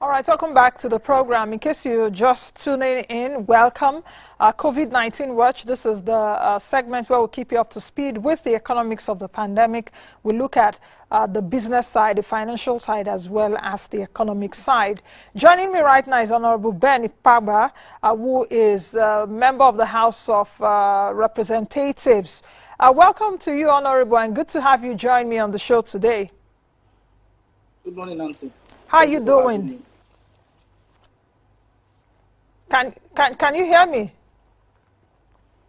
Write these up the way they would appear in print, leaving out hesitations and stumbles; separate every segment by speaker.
Speaker 1: All right, welcome back to the program. In case you're just tuning in, welcome. COVID-19 Watch, this is the segment where we'll keep you up to speed with the economics of the pandemic. We look at the business side, the financial side, as well as the economic side. Joining me right now is Honorable Ben Igbakpa, who is a member of the House of Representatives. Welcome to you, Honorable, and good to have you join me on the show today.
Speaker 2: Good morning, Nancy.
Speaker 1: How are you doing? Can you hear me?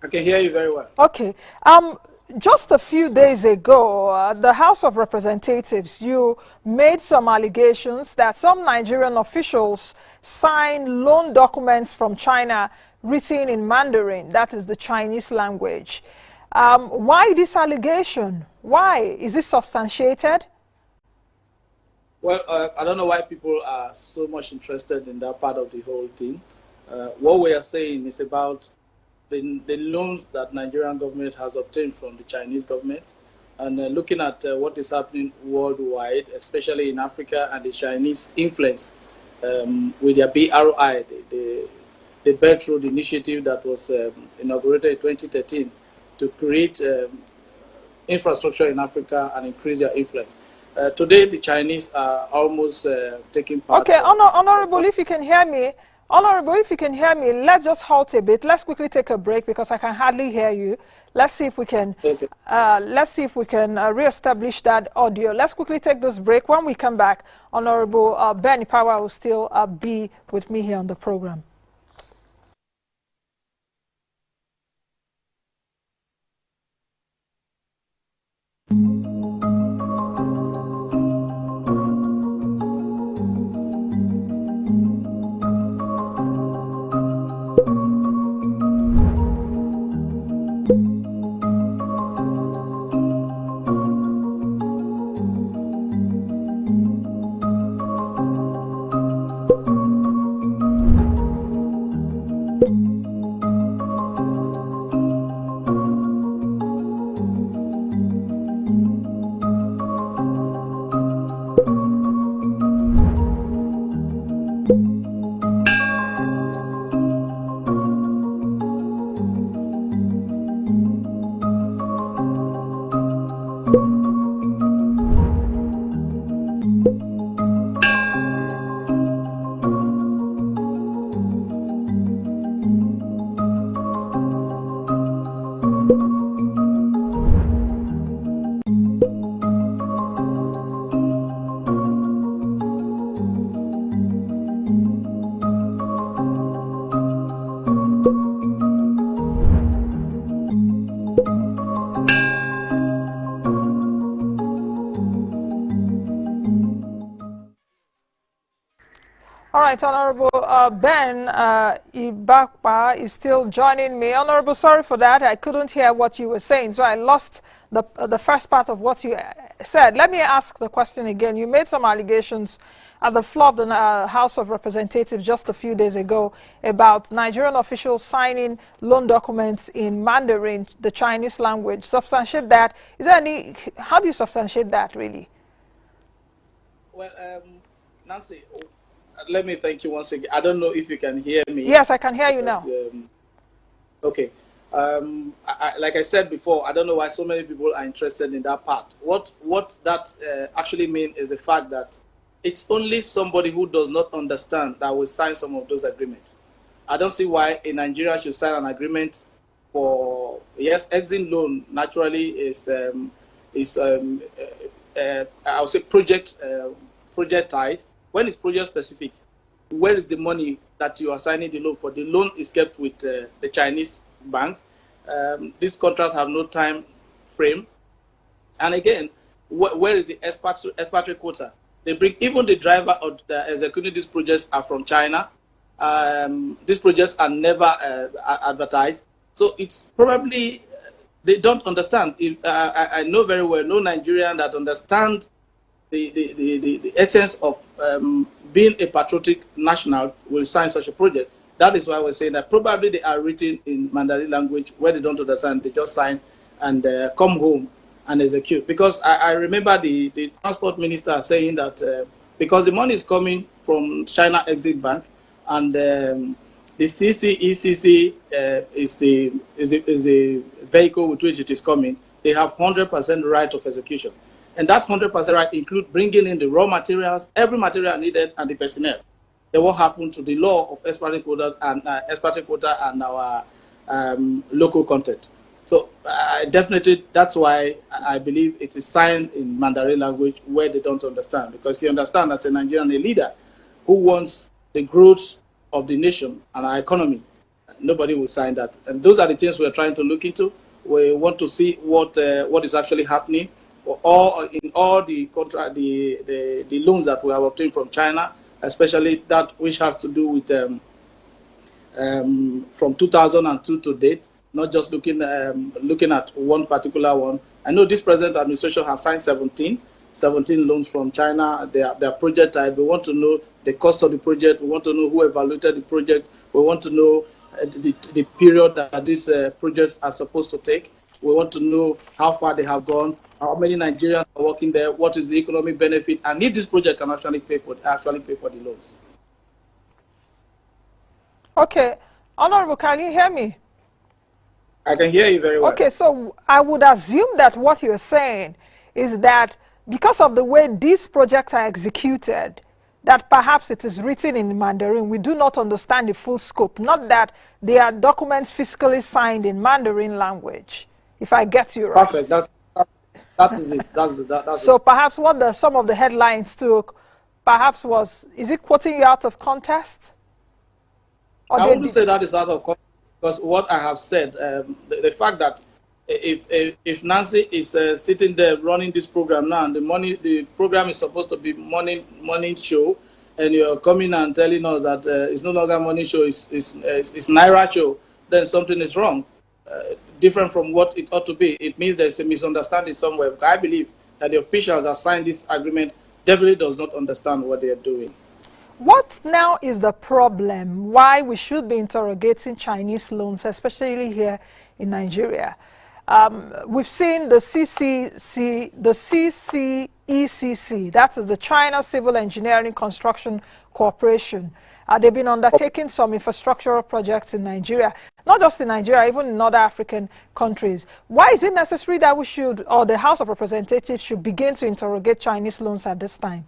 Speaker 2: I can hear you very well.
Speaker 1: Okay. Just a few days ago, the House of Representatives, you made some allegations that some Nigerian officials signed loan documents from China written in Mandarin, that is the Chinese language. Why this allegation? Why? Is this substantiated?
Speaker 2: Well, I don't know why people are so much interested in that part of the whole thing. What we are saying is about the loans that Nigerian government has obtained from the Chinese government, and looking at what is happening worldwide, especially in Africa, and the Chinese influence with their BRI, the Belt Road Initiative that was inaugurated in 2013 to create infrastructure in Africa and increase their influence. Today, the Chinese are almost taking part.
Speaker 1: Okay, Honorable, if you can hear me. Honorable, if you can hear me, let's just halt a bit. Let's quickly take a break because I can hardly hear you. Let's see if we can. Okay. Reestablish that audio. Let's quickly take this break. When we come back, Honorable Ben Igbakpa will still be with me here on the program. All right, Honorable Ben Igbakpa is still joining me. Honorable, sorry for that. I couldn't hear what you were saying, so I lost the first part of what you said. Let me ask the question again. You made some allegations at the floor of the House of Representatives just a few days ago about Nigerian officials signing loan documents in Mandarin, the Chinese language. Substantiate that. Is there any? How do you substantiate that, really?
Speaker 2: Well, Nancy, let me thank you once again. I don't know if you can hear me.
Speaker 1: Yes, I can hear you now.
Speaker 2: Okay. Like I said before, I don't know why so many people are interested in that part. What that actually means is the fact that it's only somebody who does not understand that will sign some of those agreements. I don't see why a Nigerian should sign an agreement for, yes, exim loan naturally is I would say project tied. When it's project specific, where is the money that you are signing the loan for? The loan is kept with the Chinese bank. This contract have no time frame. And again, where is the expatriate quota? They bring, even the driver of the executing these projects are from China. These projects are never advertised. So it's probably, they don't understand. I know very well, no Nigerian that understand the essence of being a patriotic national will sign such a project. That is why we're saying that probably they are written in Mandarin language where they don't understand. They just sign and come home and execute. Because I remember the transport minister saying that because the money is coming from China Exim Bank, and the CCECC is the vehicle with which it is coming. They have 100% right of execution. And that 100% right include bringing in the raw materials, every material needed, and the personnel. Then what happened to the law of expatriate quota and our local content. So definitely, that's why I believe it is signed in Mandarin language where they don't understand. Because if you understand as a Nigerian leader who wants the growth of the nation and our economy, nobody will sign that. And those are the things we're trying to look into. We want to see what is actually happening for all the contract, the loans that we have obtained from China, especially that which has to do with from 2002 to date. Not just looking at one particular one. I know this present administration has signed 17 loans from China. Their project type. We want to know the cost of the project. We want to know who evaluated the project. We want to know the period that these projects are supposed to take. We want to know how far they have gone, how many Nigerians are working there, what is the economic benefit, and if this project can actually pay for the loans.
Speaker 1: Okay, Honorable, can you hear me?
Speaker 2: I can hear you very well.
Speaker 1: Okay, so I would assume that what you're saying is that because of the way these projects are executed, that perhaps it is written in Mandarin. We do not understand the full scope. Not that they are documents physically signed in Mandarin language, if I get you right.
Speaker 2: Perfect. That is it. That's
Speaker 1: so
Speaker 2: it.
Speaker 1: Perhaps what some of the headlines took, perhaps was, is it quoting you out of context? Or
Speaker 2: I wouldn't say that is out of context. Because what I have said, the fact that if Nancy is sitting there running this program now, and the program is supposed to be morning show, and you're coming and telling us that it's no longer morning show, it's Naira show, then something is wrong, different from what it ought to be. It means there's a misunderstanding somewhere. Because I believe that the officials that signed this agreement definitely does not understand what they are doing.
Speaker 1: What now is the problem? Why we should be interrogating Chinese loans, especially here in Nigeria? We've seen the CCECC, that is the China Civil Engineering Construction Corporation. They've been undertaking some infrastructural projects in Nigeria, not just in Nigeria, even in other African countries. Why is it necessary that we should, or the House of Representatives should begin to interrogate Chinese loans at this time?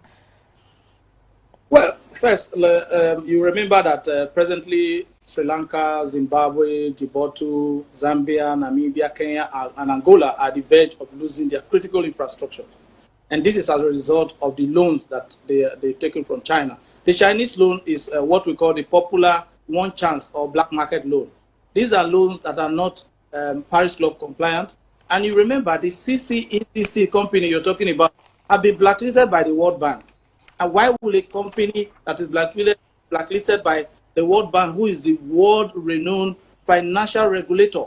Speaker 2: Well, first, you remember that presently Sri Lanka, Zimbabwe, Djibouti, Zambia, Namibia, Kenya, and Angola are the verge of losing their critical infrastructure. And this is as a result of the loans that they've taken from China. The Chinese loan is what we call the popular one chance or black market loan. These are loans that are not Paris Club compliant. And you remember the CCECC company you're talking about have been blacklisted by the World Bank. And why will a company that is blacklisted by the World Bank, who is the world-renowned financial regulator,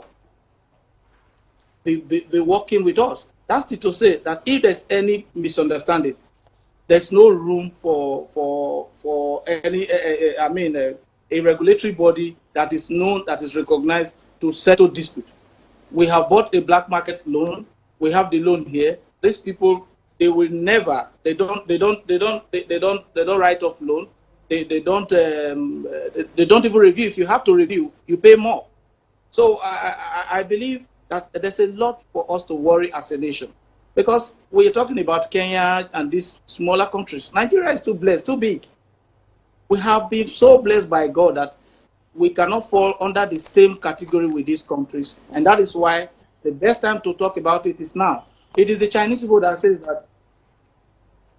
Speaker 2: be working with us? That's to say that if there's any misunderstanding, there's no room for any, a regulatory body that is known, that is recognized to settle dispute. We have bought a black market loan. We have the loan here. These people, they will never. They don't write off loan. They don't even review. If you have to review, you pay more. So I believe that there's a lot for us to worry as a nation, because we're talking about Kenya and these smaller countries. Nigeria is too blessed, too big. We have been so blessed by God that we cannot fall under the same category with these countries, and that is why the best time to talk about it is now. It is the Chinese people that says that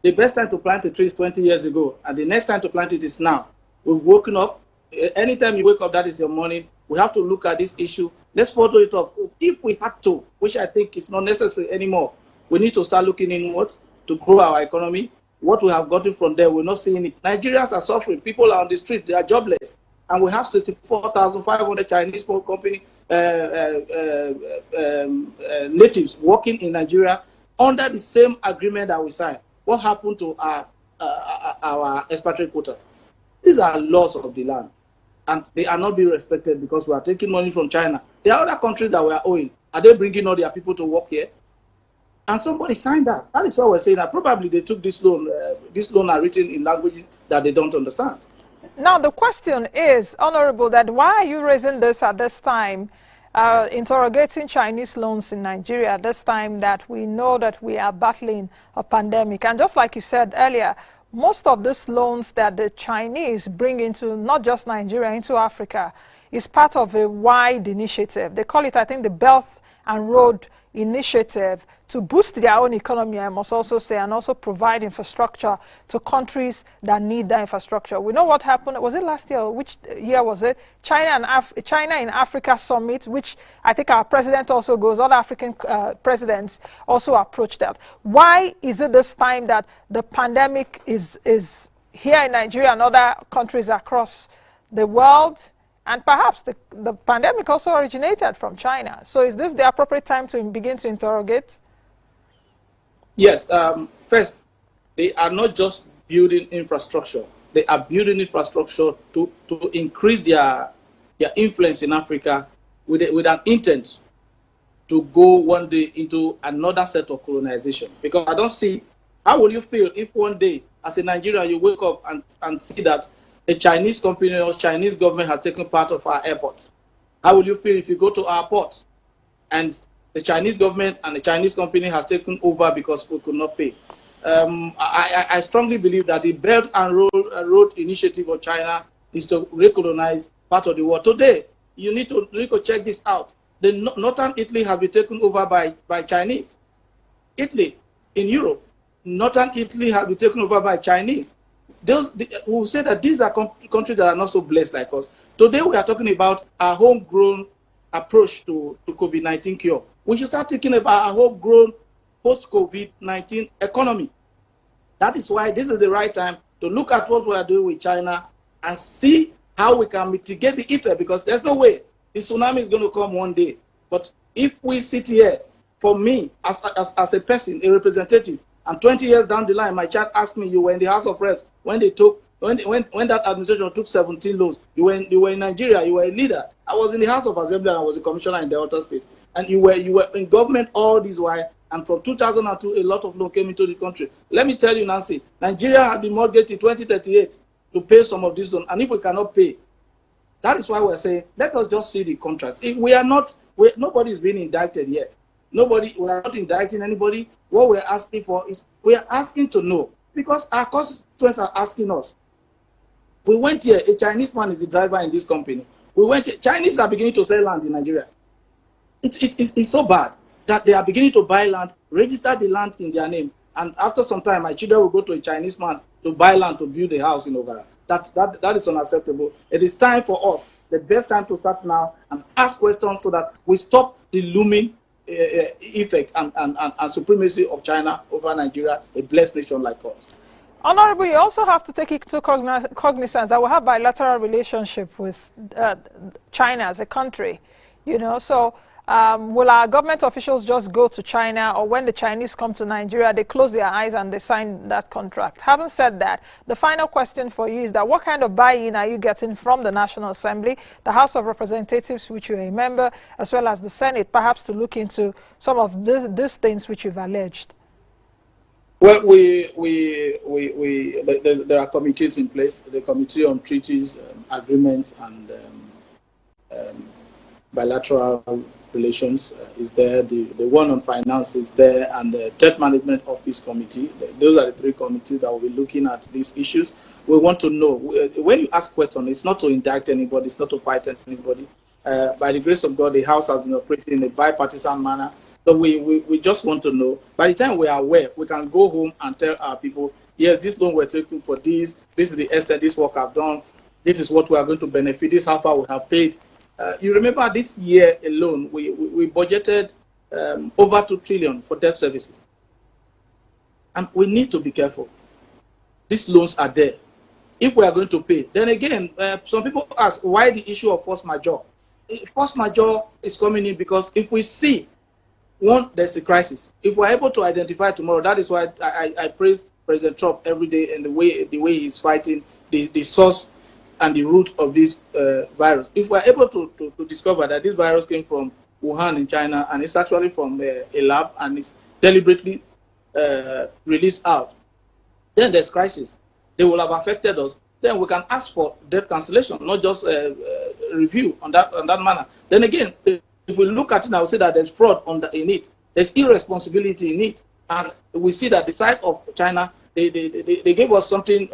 Speaker 2: the best time to plant a tree is 20 years ago, and the next time to plant it is now. We've woken up. Anytime you wake up, that is your morning. We have to look at this issue. Let's follow it up. If we had to, which I think is not necessary anymore, we need to start looking inwards to grow our economy. What we have gotten from there, we're not seeing it. Nigerians are suffering. People are on the street. They are jobless. And we have 64,500 Chinese company natives working in Nigeria under the same agreement that we signed. What happened to our expatriate quota? These are laws of the land, and they are not being respected because we are taking money from China. There are other countries that we are owing. Are they bringing all their people to work here? And somebody signed that. That is why we're saying that probably they took this loan. This loan are written in languages that they don't understand.
Speaker 1: Now, the question is, Honorable, that why are you raising this at this time, interrogating Chinese loans in Nigeria at this time that we know that we are battling a pandemic? And just like you said earlier, most of these loans that the Chinese bring into not just Nigeria, into Africa, is part of a wide initiative. They call it, I think, the Belt and Road Initiative, to boost their own economy, I must also say, and also provide infrastructure to countries that need that infrastructure. We know what happened. Was it last year? Which year was it? China in Africa Summit, which I think our president also goes, other African presidents also approached that. Why is it this time that the pandemic is here in Nigeria and other countries across the world? And perhaps the pandemic also originated from China. So is this the appropriate time to begin to interrogate?
Speaker 2: Yes. First, they are not just building infrastructure. They are building infrastructure to increase their influence in Africa with an intent to go one day into another set of colonization. Because I don't see, how will you feel if one day, as a Nigerian, you wake up and see that a Chinese company or Chinese government has taken part of our airport? How will you feel if you go to our port and the Chinese government and the Chinese company has taken over because we could not pay? I strongly believe that the Belt and Road Initiative of China is to recolonize part of the world. Today, you need to check this out. The northern Italy has been taken over by Chinese. Italy in Europe, northern Italy has been taken over by Chinese. We will say that these are countries that are not so blessed like us. Today we are talking about our homegrown approach to COVID-19 cure. We should start thinking about our homegrown post-COVID-19 economy. That is why this is the right time to look at what we are doing with China and see how we can mitigate the effect, because there's no way the tsunami is going to come one day. But if we sit here, for me, as a person, a representative, and 20 years down the line, my child asked me, you were in the House of Reps when that administration took 17 loans. You were in Nigeria, you were a leader. I was in the House of Assembly and I was a commissioner in Delta State. And you were in government all this while. And from 2002, a lot of loans came into the country. Let me tell you, Nancy, Nigeria had been mortgaged in 2038 to pay some of these loans. And if we cannot pay, that is why we're saying, let us just see the contracts. If nobody is being indicted yet. We are not indicting anybody. What we're asking for is, we are asking to know, because our constituents are asking us. We went here, a Chinese man is the driver in this company. Chinese are beginning to sell land in Nigeria. It's so bad that they are beginning to buy land, register the land in their name. And after some time, my children will go to a Chinese man to buy land to build a house in Ogara. That is unacceptable. It is time for us, the best time to start now and ask questions so that we stop the looming effect and supremacy of China over Nigeria, a blessed nation like us.
Speaker 1: Honorable, you also have to take into cognizance that we have bilateral relationship with China as a country, so will our government officials just go to China, or when the Chinese come to Nigeria, they close their eyes and they sign that contract? Having said that, the final question for you is that what kind of buy-in are you getting from the National Assembly, the House of Representatives, which you're a member, as well as the Senate, perhaps to look into some of these things which you've alleged?
Speaker 2: Well, there are committees in place. The Committee on Treaties, Agreements, and Bilateral Relations is there. The one on Finance is there, and the Debt Management Office Committee. Those are the three committees that will be looking at these issues. We want to know, when you ask questions, it's not to indict anybody, it's not to fight anybody. By the grace of God, the House has been operating in a bipartisan manner. So we just want to know. By the time we are aware, we can go home and tell our people, yes, this loan we're taking for this is the extent this work I've done, this is what we are going to benefit, this is how far we have paid. You remember this year alone, we budgeted over 2 trillion for debt services. And we need to be careful. These loans are there. If we are going to pay, then again, some people ask, why the issue of force majeure? Force majeure is coming in because if we see, one, there's a crisis. If we're able to identify tomorrow, that is why I praise President Trump every day and the way he's fighting the source and the root of this virus. If we're able to discover that this virus came from Wuhan in China and it's actually from a lab and deliberately released out. Then there's crisis. They will have affected us. Then we can ask for debt cancellation, not just review on that manner. Then again, if we look at it, I will say that there's fraud in it. There's irresponsibility in it. And we see that the side of China, they gave us something,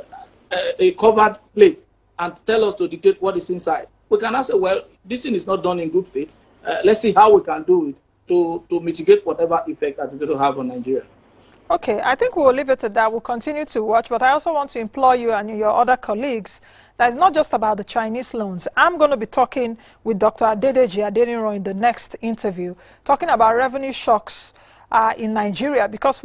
Speaker 2: a covered plate, and tell us to dictate what is inside. We can ask, well, this thing is not done in good faith. Let's see how we can do it to mitigate whatever effect that it's going to have on Nigeria.
Speaker 1: Okay, I think we'll leave it at that. We'll continue to watch, but I also want to implore you and your other colleagues that it's not just about the Chinese loans. I'm going to be talking with Dr. Adedeji Adeniro in the next interview, talking about revenue shocks in Nigeria, because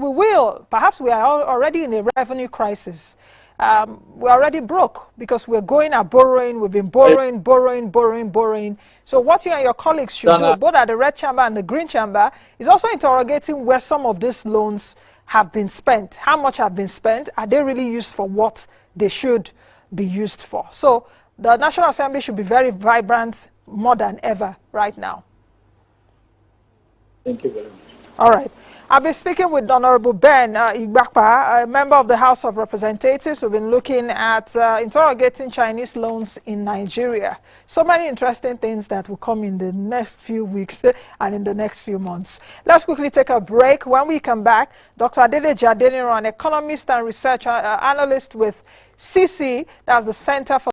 Speaker 1: perhaps we are already in a revenue crisis. We're already broke because we're going at borrowing. We've been borrowing. So what you and your colleagues should do, both at the red chamber and the green chamber, is also interrogating where some of these loans have been spent. How much have been spent? Are they really used for what they should be used for? So the National Assembly should be very vibrant, more than ever right now.
Speaker 2: Thank you very much.
Speaker 1: All right. I've been speaking with Honorable Ben Igbakpa, a member of the House of Representatives. We've been looking at interrogating Chinese loans in Nigeria. So many interesting things that will come in the next few weeks and in the next few months. Let's quickly take a break. When we come back, Dr. Adedeji Adeniro, an economist and research analyst with CC, that's the Center for